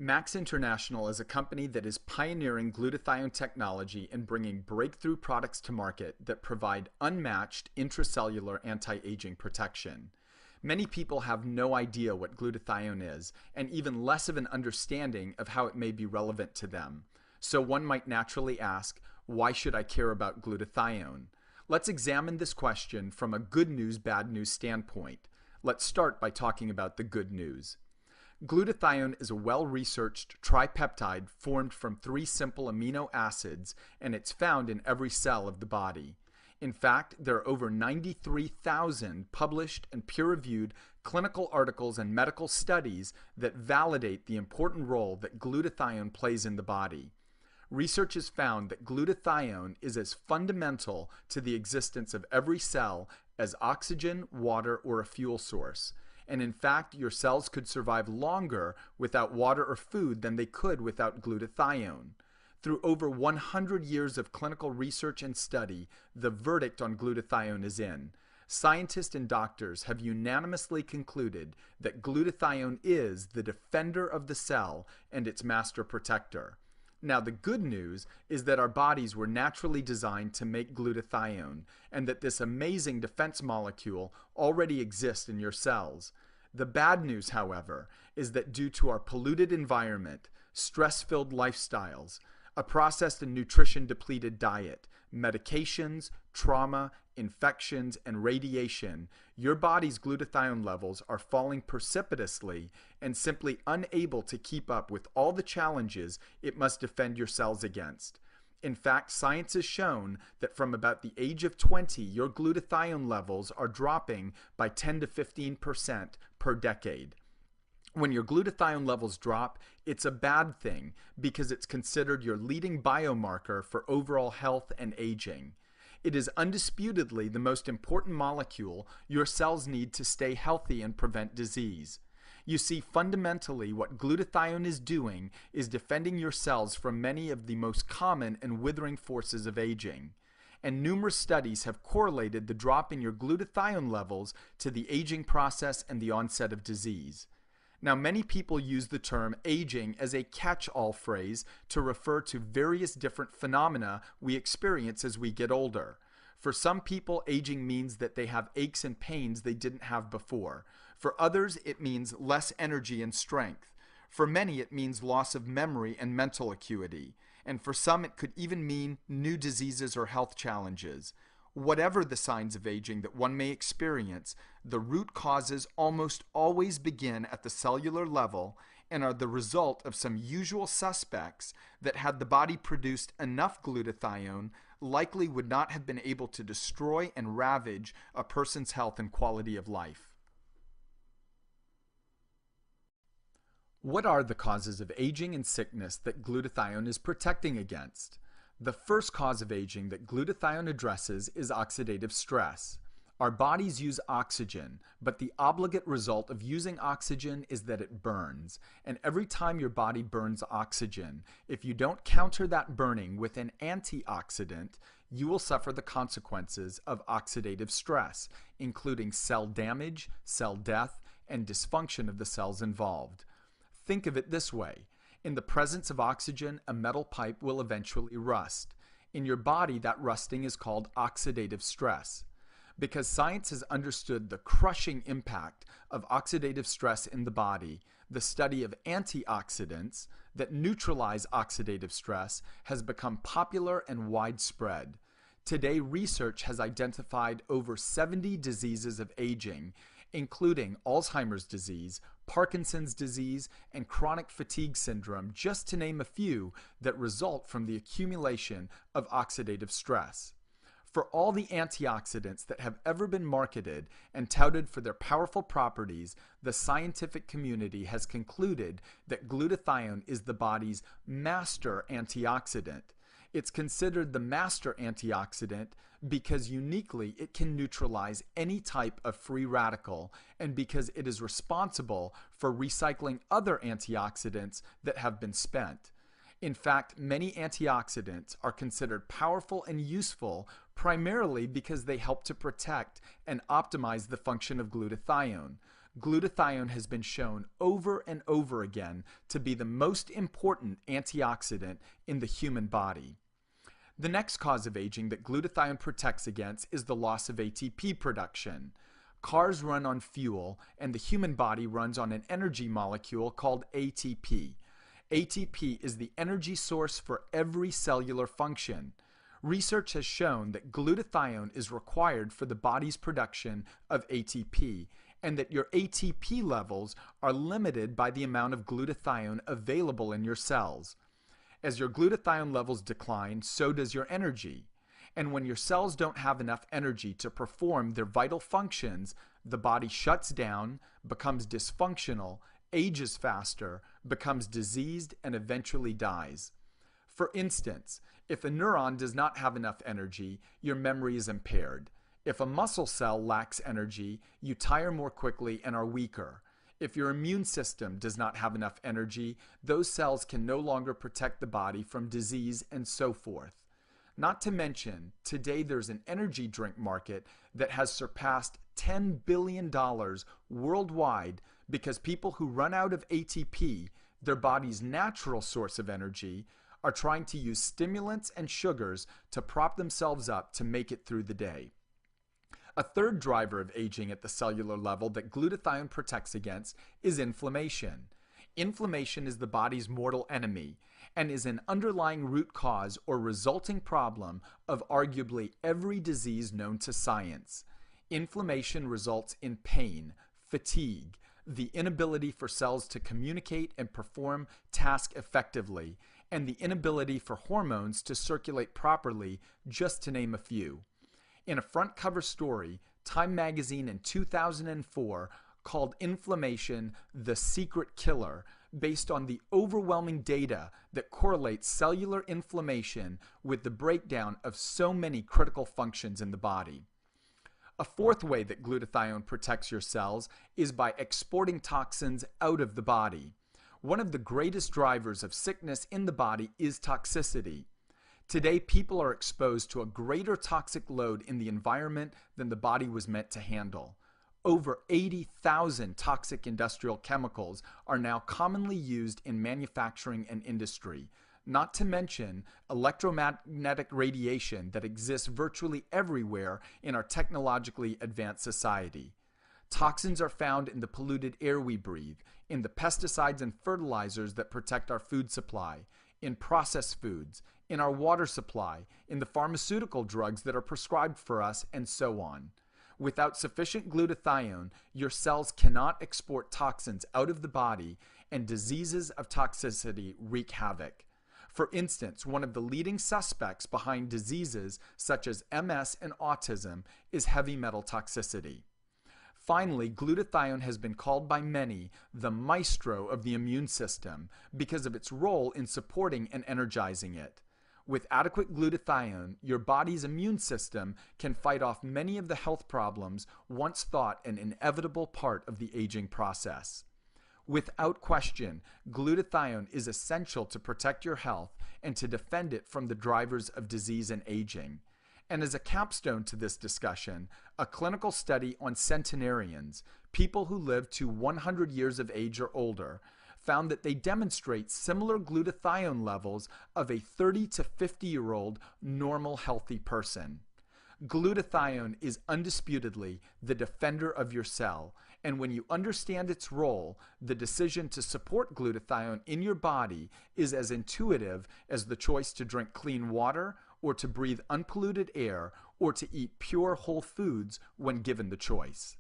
Max International is a company that is pioneering glutathione technology and bringing breakthrough products to market that provide unmatched intracellular anti-aging protection. Many people have no idea what glutathione is, and even less of an understanding of how it may be relevant to them. So one might naturally ask, why should I care about glutathione? Let's examine this question from a good news, bad news standpoint. Let's start by talking about the good news. Glutathione is a well-researched tripeptide formed from 3 simple amino acids, and it's found in every cell of the body. In fact, there are over 93,000 published and peer-reviewed clinical articles and medical studies that validate the important role that glutathione plays in the body. Research has found that glutathione is as fundamental to the existence of every cell as oxygen, water, or a fuel source. And in fact, your cells could survive longer without water or food than they could without glutathione. Through over 100 years of clinical research and study, the verdict on glutathione is in. Scientists and doctors have unanimously concluded that glutathione is the defender of the cell and its master protector. Now, the good news is that our bodies were naturally designed to make glutathione, and that this amazing defense molecule already exists in your cells. The bad news, however, is that due to our polluted environment, stress-filled lifestyles, a processed and nutrition-depleted diet, medications, trauma, infections, and radiation, your body's glutathione levels are falling precipitously and simply unable to keep up with all the challenges it must defend your cells against. In fact, science has shown that from about the age of 20, your glutathione levels are dropping by 10 to 15% per decade. When your glutathione levels drop, it's a bad thing because it's considered your leading biomarker for overall health and aging. It is undisputedly the most important molecule your cells need to stay healthy and prevent disease. You see, fundamentally, what glutathione is doing is defending your cells from many of the most common and withering forces of aging. And numerous studies have correlated the drop in your glutathione levels to the aging process and the onset of disease. Now, many people use the term aging as a catch-all phrase to refer to various different phenomena we experience as we get older. For some people, aging means that they have aches and pains they didn't have before. For others, it means less energy and strength. For many, it means loss of memory and mental acuity. And for some, it could even mean new diseases or health challenges. Whatever the signs of aging that one may experience, the root causes almost always begin at the cellular level and are the result of some usual suspects that, had the body produced enough glutathione, likely would not have been able to destroy and ravage a person's health and quality of life. What are the causes of aging and sickness that glutathione is protecting against? The first cause of aging that glutathione addresses is oxidative stress. Our bodies use oxygen, but the obligate result of using oxygen is that it burns. And every time your body burns oxygen, if you don't counter that burning with an antioxidant, you will suffer the consequences of oxidative stress, including cell damage, cell death, and dysfunction of the cells involved. Think of it this way. In the presence of oxygen, a metal pipe will eventually rust. In your body, that rusting is called oxidative stress. Because science has understood the crushing impact of oxidative stress in the body, the study of antioxidants that neutralize oxidative stress has become popular and widespread. Today, research has identified over 70 diseases of aging, including Alzheimer's disease, Parkinson's disease, and chronic fatigue syndrome, just to name a few, that result from the accumulation of oxidative stress. For all the antioxidants that have ever been marketed and touted for their powerful properties, the scientific community has concluded that glutathione is the body's master antioxidant. It's considered the master antioxidant because uniquely it can neutralize any type of free radical and because it is responsible for recycling other antioxidants that have been spent. In fact, many antioxidants are considered powerful and useful primarily because they help to protect and optimize the function of glutathione. glutathione has been shown over and over again to be the most important antioxidant in the human body. The next cause of aging that glutathione protects against is the loss of ATP production. Cars run on fuel, and the human body runs on an energy molecule called ATP. ATP is the energy source for every cellular function. Research has shown that glutathione is required for the body's production of ATP, and that your ATP levels are limited by the amount of glutathione available in your cells. As your glutathione levels decline, so does your energy. And when your cells don't have enough energy to perform their vital functions, the body shuts down, becomes dysfunctional, ages faster, becomes diseased, and eventually dies. For instance, if a neuron does not have enough energy, your memory is impaired. If a muscle cell lacks energy, you tire more quickly and are weaker. If your immune system does not have enough energy, those cells can no longer protect the body from disease and so forth. Not to mention, today there's an energy drink market that has surpassed $10 billion worldwide because people who run out of ATP, their body's natural source of energy, are trying to use stimulants and sugars to prop themselves up to make it through the day. A third driver of aging at the cellular level that glutathione protects against is inflammation. Inflammation is the body's mortal enemy and is an underlying root cause or resulting problem of arguably every disease known to science. Inflammation results in pain, fatigue, the inability for cells to communicate and perform tasks effectively, and the inability for hormones to circulate properly, just to name a few. In a front cover story, Time magazine in 2004 called inflammation the secret killer, based on the overwhelming data that correlates cellular inflammation with the breakdown of so many critical functions in the body. A fourth way that glutathione protects your cells is by exporting toxins out of the body. One of the greatest drivers of sickness in the body is toxicity. Today, people are exposed to a greater toxic load in the environment than the body was meant to handle. Over 80,000 toxic industrial chemicals are now commonly used in manufacturing and industry, not to mention electromagnetic radiation that exists virtually everywhere in our technologically advanced society. Toxins are found in the polluted air we breathe, in the pesticides and fertilizers that protect our food supply, in processed foods, in our water supply, in the pharmaceutical drugs that are prescribed for us, and so on. Without sufficient glutathione, your cells cannot export toxins out of the body, and diseases of toxicity wreak havoc. For instance, one of the leading suspects behind diseases such as MS and autism is heavy metal toxicity. Finally, glutathione has been called by many the maestro of the immune system because of its role in supporting and energizing it. With adequate glutathione, your body's immune system can fight off many of the health problems once thought an inevitable part of the aging process. Without question, glutathione is essential to protect your health and to defend it from the drivers of disease and aging. And as a capstone to this discussion, a clinical study on centenarians, people who live to 100 years of age or older, found that they demonstrate similar glutathione levels of a 30 to 50-year-old normal healthy person. Glutathione is undisputedly the defender of your cell, and when you understand its role, the decision to support glutathione in your body is as intuitive as the choice to drink clean water or to breathe unpolluted air or to eat pure whole foods when given the choice.